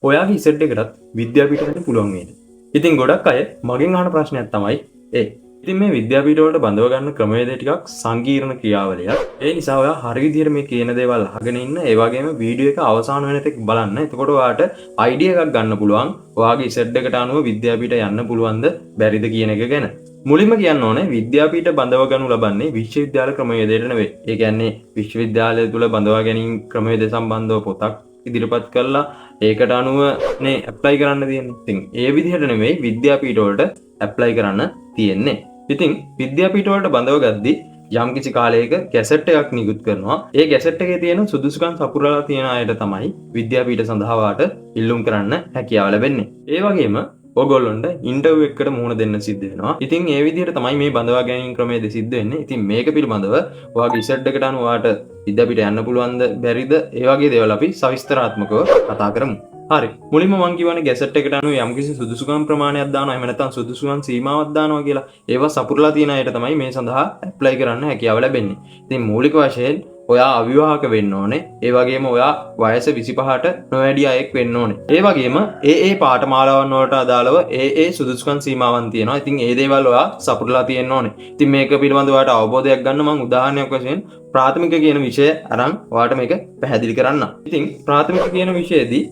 ඔයාගේ ඉසෙට් එකටත් විද්‍යාපීඨයට පුළුවන් වේද? ඉතින් ගොඩක් අය මගෙන් අහන ප්‍රශ්නයක් තමයි ඒ. ඉතින් මේ විද්‍යාපීඨ වලට බඳව ගන්න ක්‍රමවේදය ටිකක් සංකීර්ණ ක්‍රියාවලියක්. ඒ නිසා ඔයා හරි විදිහට මේ කියන දේවල් අහගෙන ඉන්න. ඒ වගේම වීඩියෝ එක අවසාන වෙනතෙක් බලන්න. එතකොට ඔයාට අයිඩියා එකක් ගන්න පුළුවන්. ඔයාගේ ඉසෙට් එකට අනුව විද්‍යාපීඨ යන්න පුළුවන්ද බැරිද කියන එක ගැන. මුලින්ම කියන්න ඕනේ විද්‍යාපීඨ බඳව ගනු ලබන්නේ විශ්වවිද්‍යාල ක්‍රමවේදයට නෙවෙයි. ඒ කියන්නේ විශ්වවිද්‍යාලය තුල බඳවා ගැනීම ක්‍රමවේද සම්බන්ධව පොතක් ඉදිරිපත් කරලා ඒකට අනුවනේ ඇප්ලයි කරන්න තියෙන්නේ. ඉතින් ඒ විදිහට නෙවෙයි විද්‍යාපීඨ වලට ඇප්ලයි කරන්න තියෙන්නේ. ඉතින් විද්‍යාපීඨ වලට බඳව ගද්දී යම් කිසි කාලයක ගැසට් එකක් නිකුත් කරනවා. ඒ ගැසට් එකේ තියෙන සුදුසුකම් සපුරලා තියෙන අයට තමයි විද්‍යාපීඨ සඳහා වාට ඉල්ලුම් කරන්න හැකියාව ලැබෙන්නේ. ඒ වගේම ඔගොල්ලොන්ට ඉන්ටර්වයුව එකකට මුහුණ දෙන්න සිද්ධ වෙනවා. ඉතින් ඒ විදිහට තමයි මේ බඳවා ගැනීම ක්‍රමයේදී සිද්ධ වෙන්නේ. ඉතින් මේක පිළිබඳව ඔයාගේ ඉසෙට් එකට අනුව ඔයාට විද්‍යාපීඨ යන්න පුළුවන්ද බැරිද? ඒ වගේ දේවල් අපි සවිස්තරාත්මකව කතා කරමු. හරි. මුලින්ම මම කියවනේ ගැසට් එකට අනුව යම්කිසි සුදුසුකම් ප්‍රමාණයක් දානවා. එහෙම නැත්නම් සුදුසුකම් සීමාවක් දානවා කියලා. ඒවා සපුරලා තියෙන අයට තමයි මේ සඳහා ඇප්ලයි කරන්න හැකියාව ලැබෙන්නේ. ඉතින් මූලික වශයෙන් ඔයා අවිවාහක වෙන්න ඕනේ. ඒ වගේම ඔයා වයස 25ට නොවැඩි අයෙක් වෙන්න ඕනේ. ඒ වගේම ඒ පාඨමාලාවන් වලට අදාළව ඒ සුදුසුකම් සීමාවන් තියෙනවා. ඉතින් ඒ දේවල් ඔයා සපුරලා තියෙන්න ඕනේ. ඉතින් මේක පිළිබඳව ඔයාට අවබෝධයක් ගන්න මම උදාහරණයක් වශයෙන් ප්‍රාථමික කියන විෂය අරන් ඔයාට මේක පැහැදිලි කරන්නම්. ඉතින් ප්‍රාථමික කියන විෂයේදී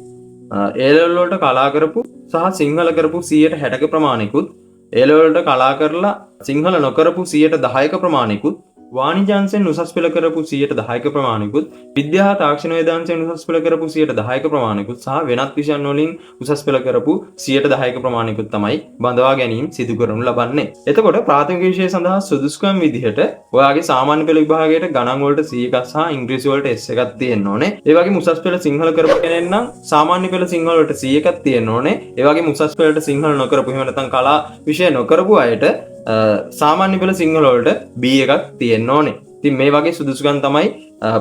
A level වලට කලා කරපු සහ සිංහල කරපු 160ක ප්‍රමාණිකුත් A level වලට කලා කරලා සිංහල නොකරපු 10%ක ප්‍රමාණිකුත් වාණිජාංශයෙන් උසස් පෙළ කරපු 10%ක ප්‍රමාණිකුත් විද්‍යා තාක්ෂණ වේදාංශයෙන් උසස් පෙළ කරපු 10%ක ප්‍රමාණිකුත් සහ වෙනත් විෂයන් වලින් උසස් පෙළ කරපු 10%ක ප්‍රමාණිකුත් තමයි බඳවා ගැනීම සිදු කරනු ලබන්නේ. එතකොට ප්‍රාථමික විෂය සඳහා සුදුසුකම් විදිහට ඔයාගේ සාමාන්‍ය පෙළ විභාගයට ගණන් වලට 100ක් සහ ඉංග්‍රීසි වලට S එකක් තියෙන්න ඕනේ. ඒ වගේම උසස් පෙළ සිංහල කරපු කෙනෙක් නම් සාමාන්‍ය පෙළ සිංහල වලට 100ක් තියෙන්න ඕනේ. ඒ වගේම උසස් පෙළට සිංහල නොකරපු එහෙම නැත්නම් කලා විෂය නොකරපු අයට සාමාන්‍ය පෙළ සිංහල වලට B එකක් තියෙන්න ඕනේ. ඉතින් මේ වගේ සුදුසුකම් තමයි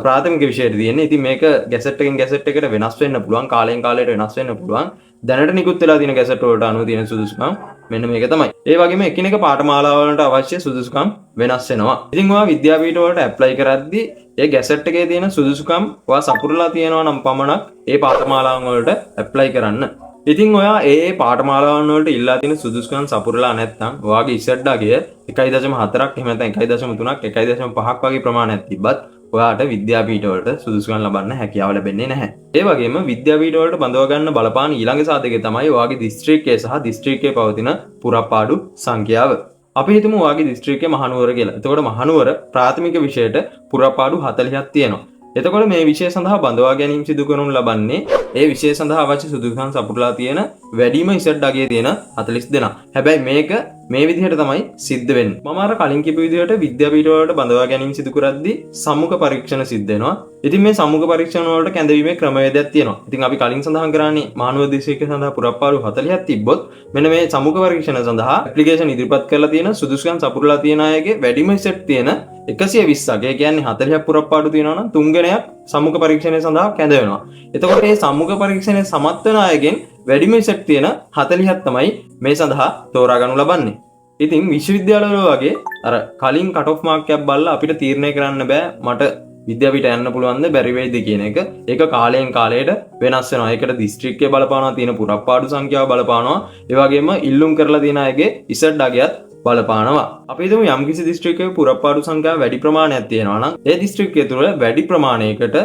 ප්‍රාථමික විෂයට තියෙන්නේ. ඉතින් මේක ගැසට් එකෙන් ගැසට් එකට වෙනස් වෙන්න පුළුවන්. කාලයෙන් කාලයට වෙනස් වෙන්න පුළුවන්. දැනට නිකුත් වෙලා තියෙන ගැසට් වලට අනුව තියෙන සුදුසුකම් මෙන්න මේක තමයි. ඒ වගේම එකිනෙක පාඨමාලාව වලට අවශ්‍ය සුදුසුකම් වෙනස් වෙනවා. ඉතින් ඔයා විද්‍යාපීඨ වලට ඇප්ලයි කරද්දී ඒ ගැසට් එකේ තියෙන සුදුසුකම් ඔයා සපුරලා තියෙනවා නම් පමණක් ඒ පාඨමාලාවන් වලට ඇප්ලයි කරන්න. ඉතින් ඔයා ඒ පාඨමාලාවන් වලට ඉල්ලා තියෙන සුදුසුකම් සපුරලා නැත්නම් ඔයාගේ ඉසෙට් අගය 1.4ක් එහෙම නැත්නම් 1.3ක් 1.5ක් වගේ ප්‍රමාණයක් තිබ්බත් ඔයාට විද්‍යාපීඨ වලට සුදුසුකම් ලබන්න හැකියාව ලැබෙන්නේ නැහැ. ඒ වගේම විද්‍යාපීඨ වලට බඳව ගන්න බලපාන ඊළඟ සාධකය තමයි ඔයාගේ දිස්ත්‍රික්කයේ සහ දිස්ත්‍රික්කයේ පවතින පුරපාඩු සංඛ්‍යාව. අපි හිතමු ඔයාගේ දිස්ත්‍රික්කය මහනුවර කියලා. එතකොට මහනුවර ප්‍රාථමික විෂයට පුරපාඩු 40ක් තියෙනවා. එතකොට මේ විෂය සඳහා බඳවා ගැනීම සිදු කරනු ලබන්නේ ඒ විෂය සඳහා අවශ්‍ය සුදුසුකම් සපුරලා තියෙන වැඩිම ඉසෙට් අගයේ තියෙන 40 දෙනා. හැබැයි මේක මේ විදිහට තමයි සිද්ධ වෙන්නේ. මම අර කලින් කියපු විදිහට විද්‍යාපීඨ වලට බඳවා ගැනීම සිදු කරද්දී සම්මුඛ පරීක්ෂණ සිද්ධ වෙනවා. ඉතින් මේ සම්මුඛ පරීක්ෂණ වලට කැඳවීමේ ක්‍රමවේදයක් තියෙනවා. ඉතින් අපි කලින් සඳහන් කරන්නේ මහනුවර දිස්ත්‍රික්කය සඳහා පුරපාඩු 40ක් තිබ්බොත් මෙන්න මේ සම්මුඛ පරීක්ෂණ සඳහා ඇප්ලිකේෂන් ඉදිරිපත් කරලා තියෙන සුදුසුකම් සපුරලා තියෙන අයගේ වැඩිම ඉසෙට් තියෙන 120ක්. ඒ කියන්නේ 40ක් පුරපාඩු තියෙනවා නම් 3 ගණයක් සම්මුඛ පරීක්ෂණය සඳහා කැඳවෙනවා. එතකොට මේ සම්මුඛ පරීක්ෂණය සමත් වෙන අයගෙන් වැඩිම ඉසෙට් තියෙන 40ක් තමයි මේ සඳහා තෝරා ගන්නු ලබන්නේ. ඉතින් විශ්වවිද්‍යාලවල වගේ අර කලින් කට් ඔෆ් මාක් එකක් බලලා අපිට තීරණය කරන්න බෑ මට විද්‍යාපීඨ යන්න පුළුවන්ද බැරි වෙයිද කියන එක. ඒක කාලයෙන් කාලයට වෙනස් වෙනවා. ඒකට දිස්ත්‍රික්කය බලපානවා, තියෙන පුරපාඩු සංඛ්‍යාව බලපානවා. ඒ වගේම ඉල්ලුම් කරලා තියෙන අයගේ ඉසෙට් අගයත් බලපානවා. අපි හිතමු යම්කිසි දිස්ත්‍රික්කයක පුරපාඩු සංඛ්‍යාව වැඩි ප්‍රමාණයක් තියෙනවා නම් ඒ දිස්ත්‍රික්කය තුළ වැඩි ප්‍රමාණයකට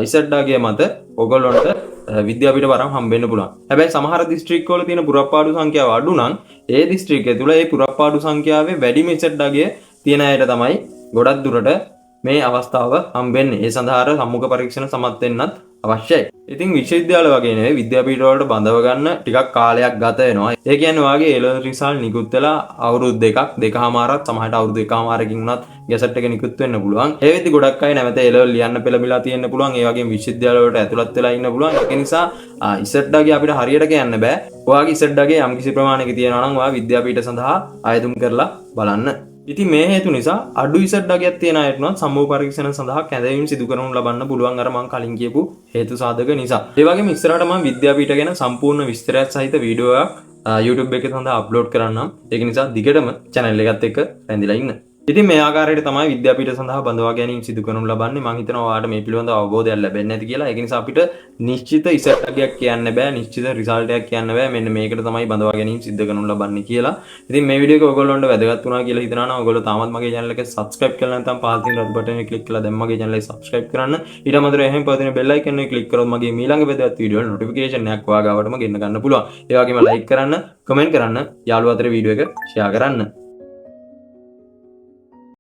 ඉසෙට් අගය මත ඔයගොල්ලන්ට විද්‍යාපීඨ වරම් හම්බෙන්න පුළුවන්. හැබැයි සමහර දිස්ත්‍රික්කවල තියෙන පුරපාඩු සංඛ්‍යාව අඩු නම් ඒ දිස්ත්‍රික්කය තුළ ඒ පුරපාඩු සංඛ්‍යාවේ වැඩිම ඉසෙට් අගය තියෙන අයට තමයි ගොඩක් දුරට මේ අවස්ථාව හම්බෙන්නේ. ඒ සඳහා සම්මුඛ පරීක්ෂණ සමත් වෙන්නත් අවශ්‍යයි. ඉතින් විශ්වවිද්‍යාල වගේ නෙවෙයි විද්‍යාපීඨ වලට බඳව ගන්න ටිකක් කාලයක් ගත වෙනවා. ඒ කියන්නේ ඔයාගේ A level result නිකුත් වෙලා අවුරුදු දෙකක් දෙකමාරක් සමහරට අවුරුදු එකමාරකින් උනත් ගැසට් එක නිකුත් වෙන්න පුළුවන්. ඒ වෙද්දි ගොඩක් අය නැවත A level ලියන්න පෙළඹිලා තියෙන්න පුළුවන්. ඒ වගේම විශ්වවිද්‍යාල වලට ඇතුළත් වෙලා ඉන්න පුළුවන්. ඒක නිසා ඉසෙට් අගය අපිට හරියට කියන්න බෑ. ඔයාගේ ඉසෙට් අගය යම්කිසි ප්‍රමාණයක තියෙනවා නම් ඔයා විද්‍යාපීඨ සඳහා අයදුම් කරලා බලන්න. ඉතින් මේ හේතු නිසා අඩු ඉසෙට් අගයක් තියෙන අයට නම් සම්මුඛ පරීක්ෂණ සඳහා කැඳවීම සිදු කරනු ලබන්න පුළුවන් අර මම කලින් කියපු හේතු සාධක නිසා. ඒ වගේම ඉස්සරහට මම විද්‍යාපීඨ ගැන සම්පූර්ණ විස්තරයක් සහිත වීඩියෝ එකක් YouTube එකේ සඳහා අප්ලෝඩ් කරන්නම්. ඒක නිසා දිගටම channel එකත් එක්ක රැඳිලා ඉන්න. ඉතින් මේ ආකාරයට තමයි විද්‍යාපීඨ සඳහා බඳවා ගැනීම සිදු කරනු ලබන්නේ. මම හිතනවා ඔයාලට මේ පිළිබඳව අවබෝධයක් ලැබෙන්නේ නැති කියලා. ඒක නිසා අපිට නිශ්චිත ඉසට් එකක් කියන්න බෑ, නිශ්චිත රිසල්ට් එකක් කියන්න බෑ. මෙන්න මේකට තමයි බඳවා ගැනීම සිදු කරනු ලබන්නේ කියලා. ඉතින් මේ වීඩියෝ එක ඔයගොල්ලන්ට වැදගත් වුණා කියලා හිතනවා නම් ඔයගොල්ලෝ තාමත් මගේ channel එක subscribe කරලා නැත්නම් පහළ තියෙන රතු බටන් එක click කරලා දැන් මගේ channel එක subscribe කරන්න. ඊට අමතරව එහෙම පවතින bell icon එක click කරොත් මගේ ඊළඟ වැදගත් වීඩියෝ වල notification එකක් ඔයා ගාවටම ගෙන්න ගන්න පුළුවන්. ඒ වගේම like කරන්න, comment කරන්න, යාළුවෝ අතර වීඩියෝ එක share කරන්න.